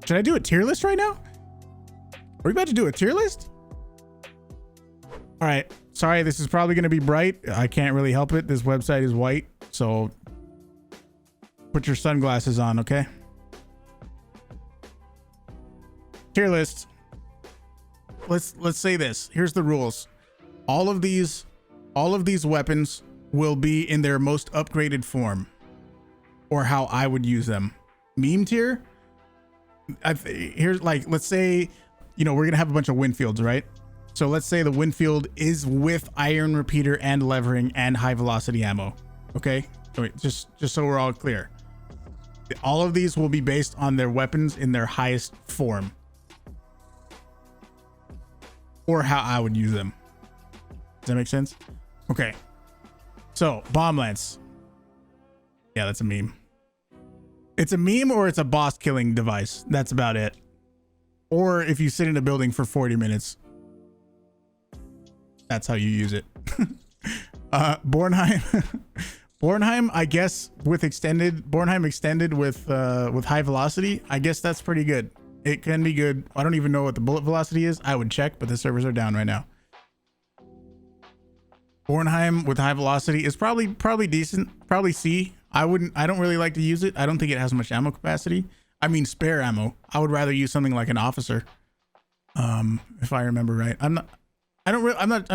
Should I do a tier list right now? Are we about to do a tier list? All right. Sorry, this is probably going to be bright. I can't really help it. This website is white, so put your sunglasses on, okay? Tier list. Let's say this. Here's the rules. All of these weapons will be in their most upgraded form, or how I would use them. Meme tier. Here's like, let's say, you know, we're gonna have a bunch of Winfields, right? So let's say the Winfield is with iron repeater and levering and high velocity ammo. Okay, so just so we're all clear, all of these will be based on their weapons in their highest form, or how I would use them. Does that make sense? Okay. So bomb lance. Yeah, that's a meme. It's a meme, or it's a boss killing device. That's about it. Or if you sit in a building for 40 minutes, that's how you use it. Bornheim. Bornheim, I guess with Bornheim extended with high velocity, I guess that's pretty good. It can be good. I don't even know what the bullet velocity is. I would check, but the servers are down right now. Bornheim with high velocity is probably decent. Probably C. I don't really like to use it. I don't think it has much ammo capacity. I mean, spare ammo. I would rather use something like an officer. If I remember right. I'm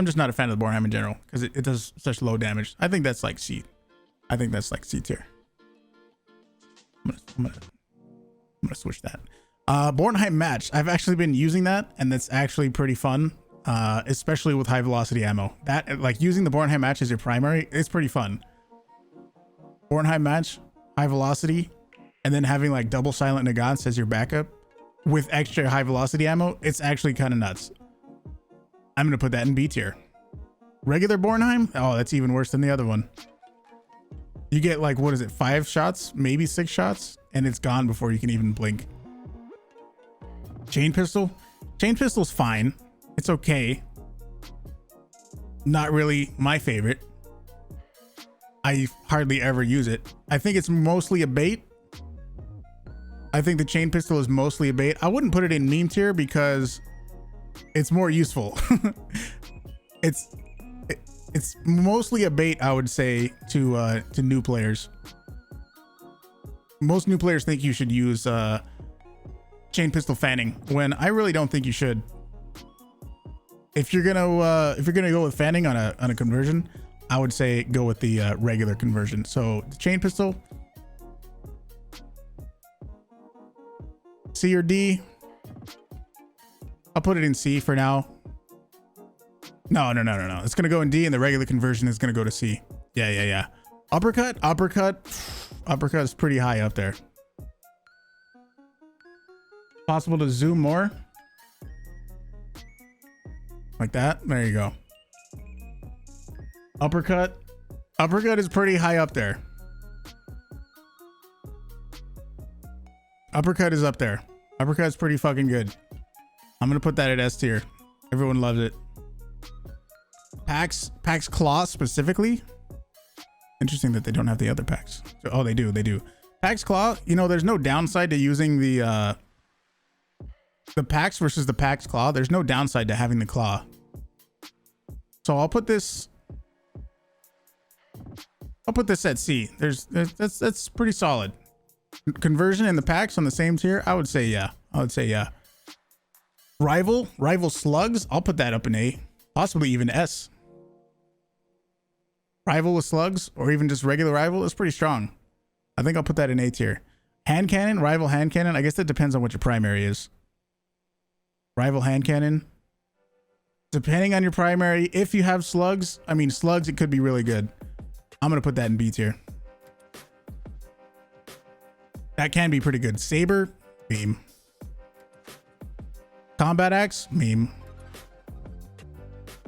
just not a fan of the Bornheim in general, because it does such low damage. I think that's like C. I think that's like C tier. I'm gonna switch that. Bornheim match. I've actually been using that, and that's actually pretty fun. Especially with high velocity ammo. That, like, using the Bornheim match as your primary, it's pretty fun. Bornheim match, high velocity, and then having like double silent Nagants as your backup with extra high velocity ammo, it's actually kind of nuts. I'm gonna put that in B tier. Regular Bornheim, oh, that's even worse than the other one. You get like, what is it, 5 shots, maybe 6 shots, and it's gone before you can even blink. Chain pistol. Chain pistol's fine. It's okay. Not really my favorite. I hardly ever use it. I think it's mostly a bait. I think the chain pistol is mostly a bait. I wouldn't put it in meme tier because it's more useful. It's mostly a bait, I would say, to new players. Most new players think you should use chain pistol fanning, when I really don't think you should. If you're gonna go with fanning on a conversion, I would say go with the regular conversion. So the chain pistol, C or D. I'll put it in C for now. No. It's gonna go in D, and the regular conversion is gonna go to C. Yeah. Uppercut is pretty high up there. Possible to zoom more. Like that. There you go. Uppercut is pretty high up there. Uppercut is up there. Uppercut's pretty fucking good. I'm gonna put that at S tier. Everyone loves it. Packs claw specifically. Interesting that they don't have the other packs. Oh, they do. Packs claw, you know, there's no downside to using the packs versus the packs claw. There's no downside to having the claw. So I'll put this at C. That's pretty solid. Conversion and the packs on the same tier, I would say yeah. Rival slugs, I'll put that up in A, possibly even S. Rival with slugs, or even just regular rival, is pretty strong. I think I'll put that in A tier. Hand cannon, rival hand cannon, I guess that depends on what your primary is. Rival hand cannon, depending on your primary. If you have slugs, it could be really good. I'm gonna put that in B tier. That can be pretty good. Saber, meme. Combat axe, meme.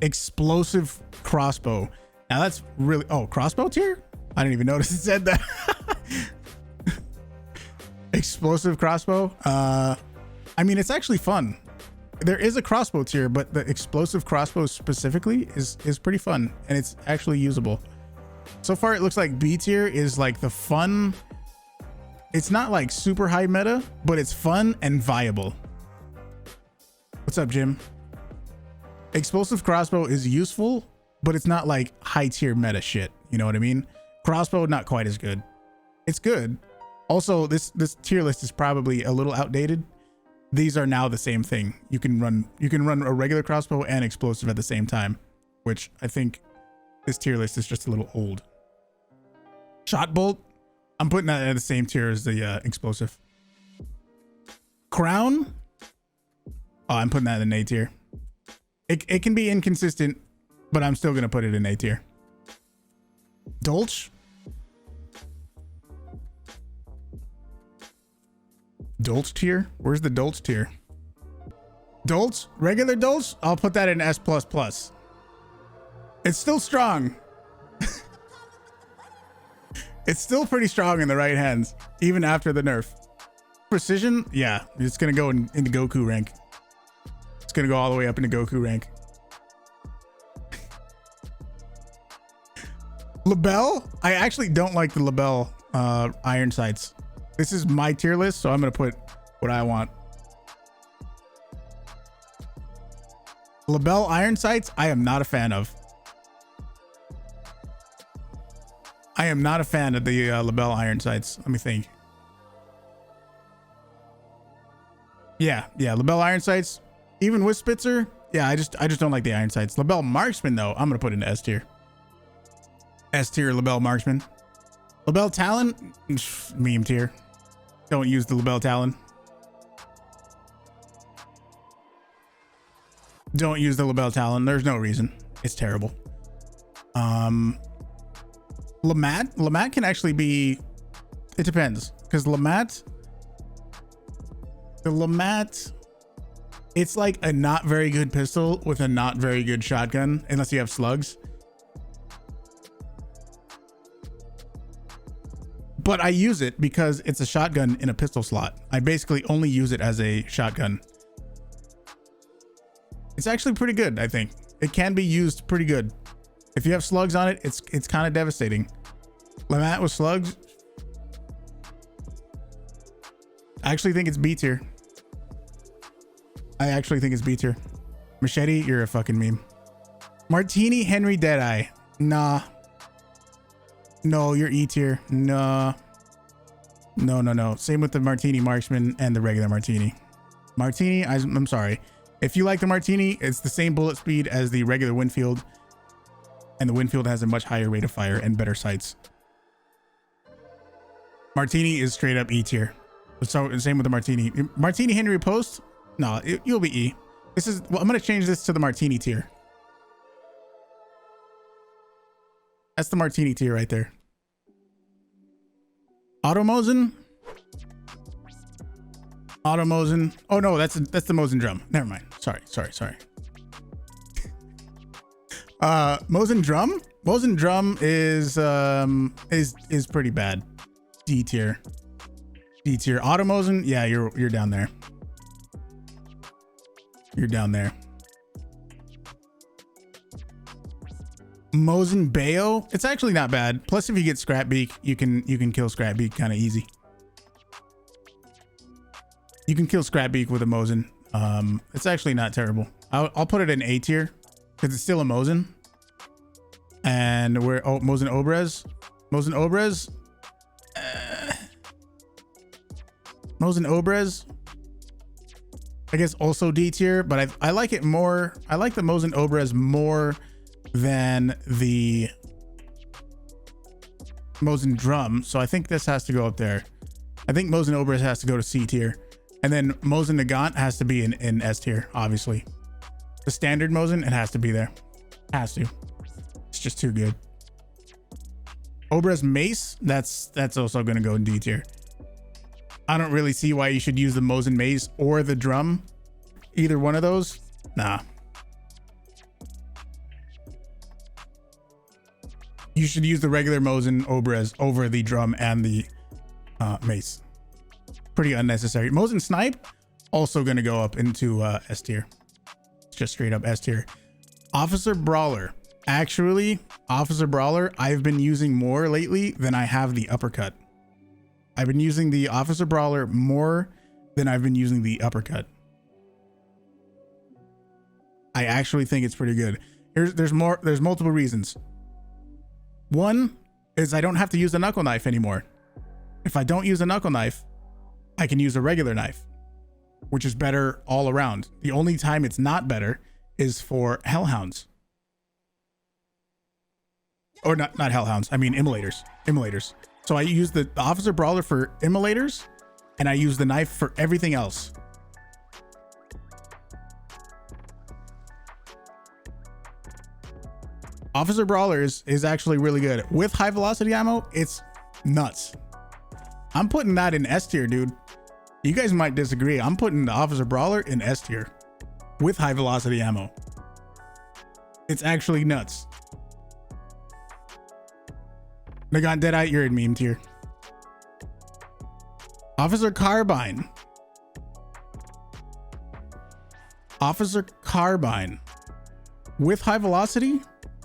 Explosive crossbow. Now that's really, oh, crossbow tier? I didn't even notice it said that. Explosive crossbow. It's actually fun. There is a crossbow tier, but the explosive crossbow specifically is pretty fun, and it's actually usable. So far, it looks like B tier is like the fun It's not like super high meta, but it's fun and viable. What's up, Jim? Explosive crossbow is useful, but it's not like high tier meta shit. You know what I mean? Crossbow, not quite as good. It's good. Also, this tier list is probably a little outdated. These are now the same thing. You can run a regular crossbow and explosive at the same time, which I think this tier list is just a little old. Shot bolt, I'm putting that at the same tier as the explosive. Crown, oh, I'm putting that in A tier. It can be inconsistent, but I'm still gonna put it in A tier. Dolch. Dolch tier? Where's the Dolch tier? Dolch? Regular Dolch? I'll put that in S++. It's still strong. It's still pretty strong in the right hands, even after the nerf. Precision? Yeah, it's gonna go into Goku rank. It's gonna go all the way up into Goku rank. Lebel? I actually don't like the Lebel iron sights. This is my tier list, so I'm gonna put what I want. Lebel iron sights, I am not a fan of. I am not a fan of the Lebel iron sights. Let me think. Yeah, Lebel iron sights. Even with Spitzer, yeah, I just don't like the iron sights. Lebel marksman though, I'm gonna put in S tier. S tier Lebel marksman. Lebel Talon, meme tier. Don't use the Lebel Talon. Don't use the Lebel Talon. There's no reason. It's terrible. Lamat can actually be, it depends, because the Lamat, it's like a not very good pistol with a not very good shotgun, unless you have slugs. But I use it because it's a shotgun in a pistol slot. I basically only use it as a shotgun. It's actually pretty good, I think. It can be used pretty good. If you have slugs on it, it's kind of devastating. Lamat with slugs, I actually think it's B tier. I actually think it's B tier. Machete, you're a fucking meme. Martini Henry Deadeye. Nah. No, you're E tier. Nah. No. Same with the Martini Marksman and the regular Martini. Martini, I'm sorry. If you like the Martini, it's the same bullet speed as the regular Winfield. And the Winfield has a much higher rate of fire and better sights. Martini is straight up E tier. So same with the Martini. Martini Henry Post? No, you'll be E. This is, well, I'm going to change this to the Martini tier. That's the Martini tier right there. Auto Mosin. Oh no, that's the Mosin drum. Never mind. Sorry. Mosin drum? Mosin drum is pretty bad. D tier. Auto Mosin, yeah, you're down there. You're down there. Mosin Bayo, it's actually not bad. Plus, if you get Scrap Beak, you can kill Scrap Beak kind of easy. You can kill Scrap Beak with a Mosin. It's actually not terrible. I'll put it in A tier because it's still a Mosin. And Mosin Obrez. Mosin Obrez, I guess also D tier, but I like it more. I like the Mosin Obrez more than the Mosin drum. So I think this has to go up there. I think Mosin Obrez has to go to C tier. And then Mosin Nagant has to be in S tier, obviously. The standard Mosin, it has to be there. Has to. It's just too good. Obrez Mace, that's also going to go in D tier. I don't really see why you should use the Mosin Mace or the drum. Either one of those. Nah. You should use the regular Mosin Obrez over the drum and the mace. Pretty unnecessary. Mosin Snipe, also going to go up into S tier. Just straight up S tier. Officer Brawler. Actually, Officer Brawler, I've been using more lately than I have the uppercut. I've been using the Officer Brawler more than I've been using the Uppercut. I actually think it's pretty good. There's multiple reasons. One is I don't have to use the knuckle knife anymore. If I don't use a knuckle knife, I can use a regular knife, which is better all around. The only time it's not better is for hellhounds. Or not hellhounds, I mean immolators. So I use the Officer Brawler for immolators, and I use the knife for everything else. Officer Brawler is actually really good. With high velocity ammo, it's nuts. I'm putting that in S tier, dude. You guys might disagree. I'm putting the Officer Brawler in S tier with high velocity ammo. It's actually nuts. Nagant Deadite, you're in meme tier. Officer Carbine. Officer Carbine with high velocity.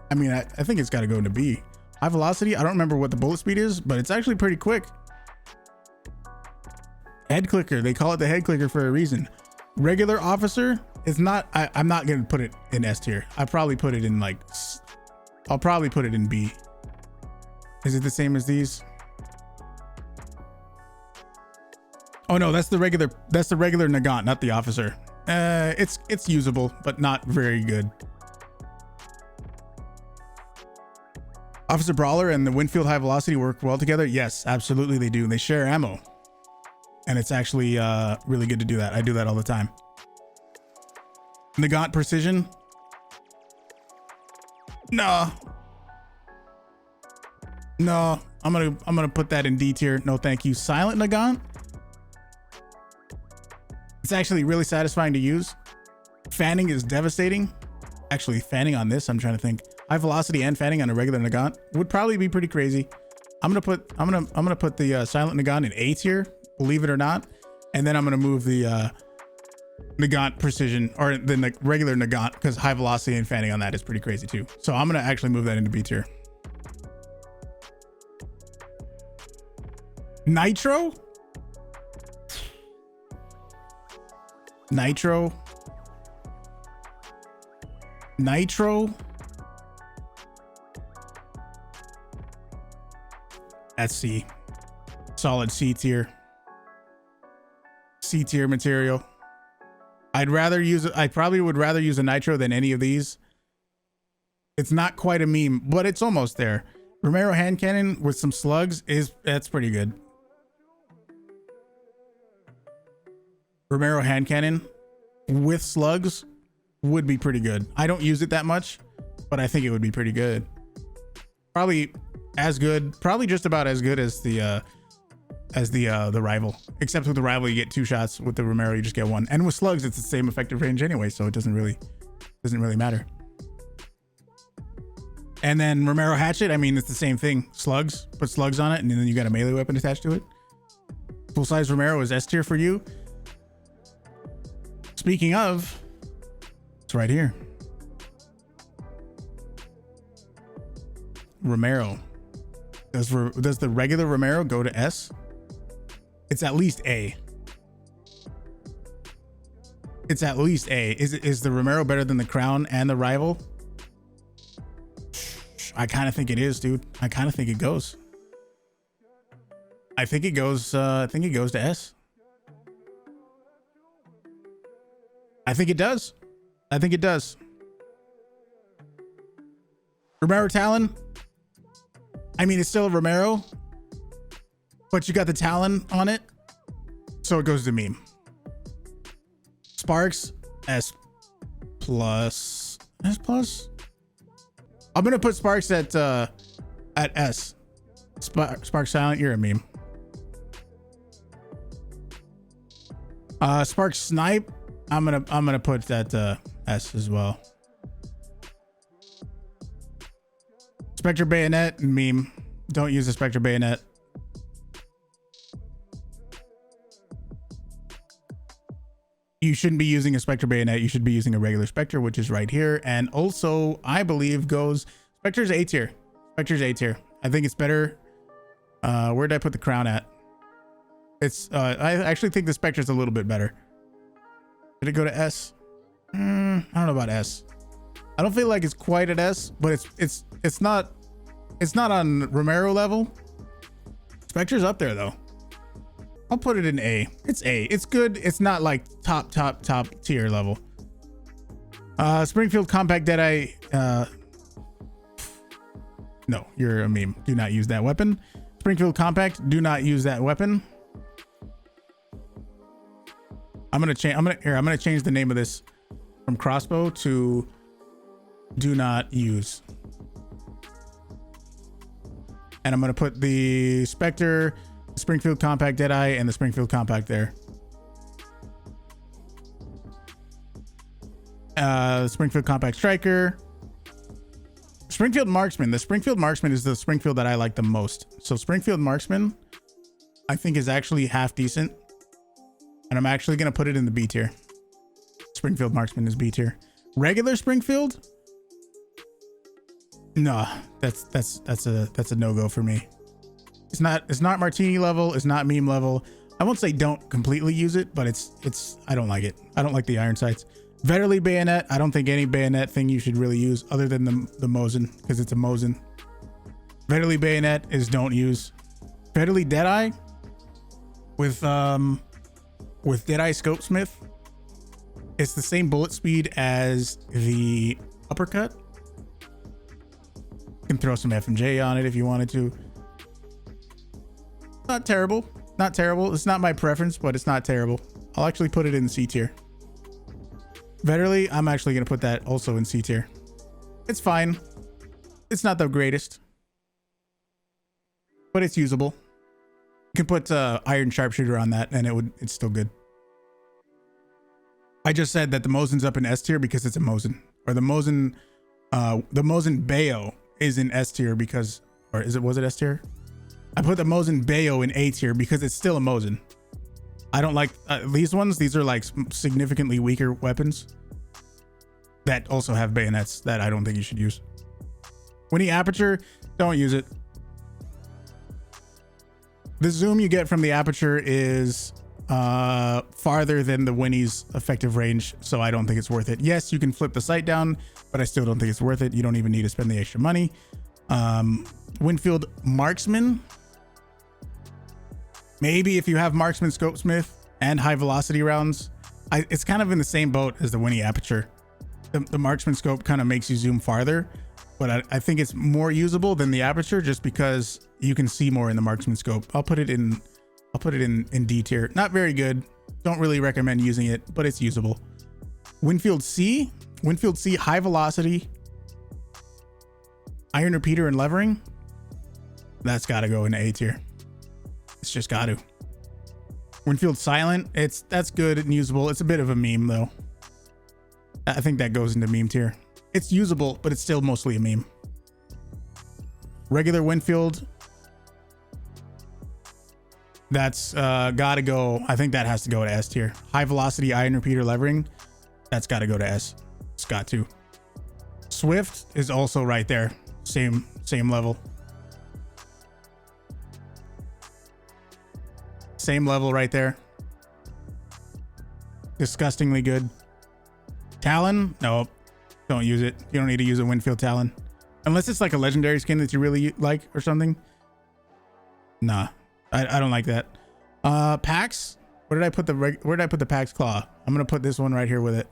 I mean, I think it's got to go into B. High velocity. I don't remember what the bullet speed is, but it's actually pretty quick. Head clicker. They call it the head clicker for a reason. Regular officer is not. I'm not going to put it in S tier. I'll probably put it in like. I'll probably put it in B. Is it the same as these? Oh no, that's the regular. That's the regular Nagant, not the officer. It's usable, but not very good. Officer Brawler and the Winfield High Velocity work well together. Yes, absolutely they do. They share ammo, and it's actually really good to do that. I do that all the time. Nagant Precision. No, I'm gonna put that in D tier. No, thank you. Silent Nagant. It's actually really satisfying to use. Fanning is devastating. Actually, fanning on this, I'm trying to think. High velocity and fanning on a regular Nagant would probably be pretty crazy. I'm gonna put the Silent Nagant in A tier, believe it or not, and then I'm gonna move the Nagant Precision or the regular Nagant because high velocity and fanning on that is pretty crazy too. So I'm gonna actually move that into B tier. Nitro. That's C. Solid C tier. C tier material. I probably would rather use a nitro than any of these. It's not quite a meme, but it's almost there. Romero hand cannon with some slugs that's pretty good. Romero hand cannon with slugs would be pretty good. I don't use it that much, but I think it would be pretty good. Probably as good, probably just about as good as the rival. Except with the rival, you get 2 shots. With the Romero, you just get 1. And with slugs, it's the same effective range anyway, so it doesn't really matter. And then Romero hatchet, I mean, it's the same thing. Slugs, put slugs on it, and then you got a melee weapon attached to it. Full size Romero is S tier for you. Speaking of, it's right here. Romero. Does the regular Romero go to S? It's at least A. It's at least A. Is the Romero better than the Crown and the rival? I kind of think it is, dude. I kind of think it goes. I think it goes to S. I think it does. Romero Talon. I mean, it's still a Romero, but you got the Talon on it, so it goes to meme. Sparks S plus. I'm gonna put Sparks at S. Sparks Silent, you're a meme. Sparks Snipe. I'm gonna put that S as well. Specter Bayonet, meme. Don't use the Specter Bayonet. You shouldn't be using a Specter Bayonet. You should be using a regular Specter, which is right here. And also, I believe Specter's A tier. I think it's better. Where did I put the Crown at? It's I actually think the Specter's a little bit better. Did it go to S? I don't know about S. I don't feel like it's quite at S, but it's not on Romero level. Specter's up there though. I'll put it in A. It's A. It's good. It's not like top tier level. Springfield Compact Deadeye. No, you're a meme. Do not use that weapon. Springfield Compact. Do not use that weapon. I'm gonna change the name of this from Crossbow to do not use. And I'm gonna put the Specter, Springfield Compact Deadeye, and the Springfield Compact there. Springfield Compact Striker. Springfield Marksman. The Springfield Marksman is the Springfield that I like the most. So Springfield Marksman, I think, is actually half decent. And I'm actually going to put it in the B tier. Springfield Marksman is B tier. Regular Springfield? No, that's a no-go for me. It's not Martini level, it's not meme level. I won't say don't completely use it, but it's I don't like it. I don't like the iron sights. Vetterli bayonet, I don't think any bayonet thing you should really use other than the Mosin, because it's a Mosin. Vetterli bayonet is don't use. Vetterli Deadeye with Deadeye Scopesmith. It's the same bullet speed as the uppercut. You can throw some FMJ on it if you wanted to. Not terrible. Not terrible. It's not my preference, but it's not terrible. I'll actually put it in C tier. Vetterli, I'm actually going to put that also in C tier. It's fine. It's not the greatest, but it's usable. You can put Iron Sharpshooter on that and it's still good. I just said that the Mosin's up in S tier because it's a Mosin. Or the Mosin Bayo is in S tier because, or was it S tier? I put the Mosin Bayo in A tier because it's still a Mosin. I don't like these ones. These are like significantly weaker weapons that also have bayonets that I don't think you should use. Winnie Aperture, don't use it. The zoom you get from the aperture is farther than the Winnie's effective range, so I don't think it's worth it. Yes, you can flip the sight down, but I still don't think it's worth it. You don't even need to spend the extra money. Winfield Marksman. Maybe if you have Marksman Scopesmith and high velocity rounds, it's kind of in the same boat as the Winnie Aperture. The Marksman Scope kind of makes you zoom farther, but I think it's more usable than the Aperture just because you can see more in the Marksman Scope. I'll put it in D tier. Not very good. Don't really recommend using it, but it's usable. Winfield C high velocity, iron repeater and levering. That's got to go in A tier. It's just got to. Winfield Silent, that's good and usable. It's a bit of a meme though. I think that goes into meme tier. It's usable, but it's still mostly a meme. Regular Winfield, that's gotta go. I think that has to go to S tier. High velocity iron repeater levering, that's gotta go to S. It's got to. Swift is also right there. Same level. Same level right there. Disgustingly good. Talon? Nope. Don't use it. You don't need to use a Winfield Talon. Unless it's like a legendary skin that you really like or something. Nah. I don't like that. Pax? Where did I put the Pax Claw? I'm gonna put this one right here with it.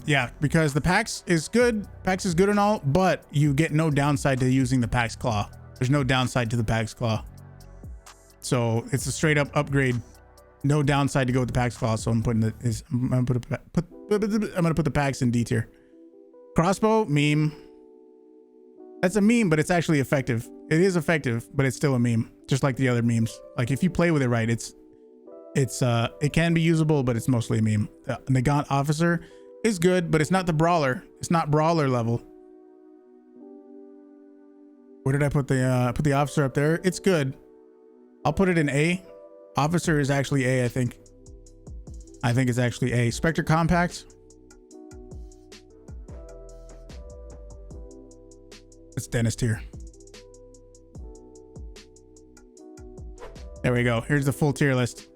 Yeah, because the Pax is good. Pax is good and all, but you get no downside to using the Pax Claw. There's no downside to the Pax Claw. So it's a straight up upgrade. No downside to go with the Pax Claw. So I'm gonna put the Pax in D tier. Crossbow, meme. That's a meme, but it's actually effective. It is effective, but it's still a meme, just like the other memes. Like if you play with it right, it can be usable, but it's mostly a meme. The Nagant Officer is good, but it's not the Brawler. It's not Brawler level. Where did I put the Officer up there? It's good. I'll put it in A. Officer is actually A, I think. I think it's actually A. Specter Compact. Dennis tier. There we go. Here's the full tier list.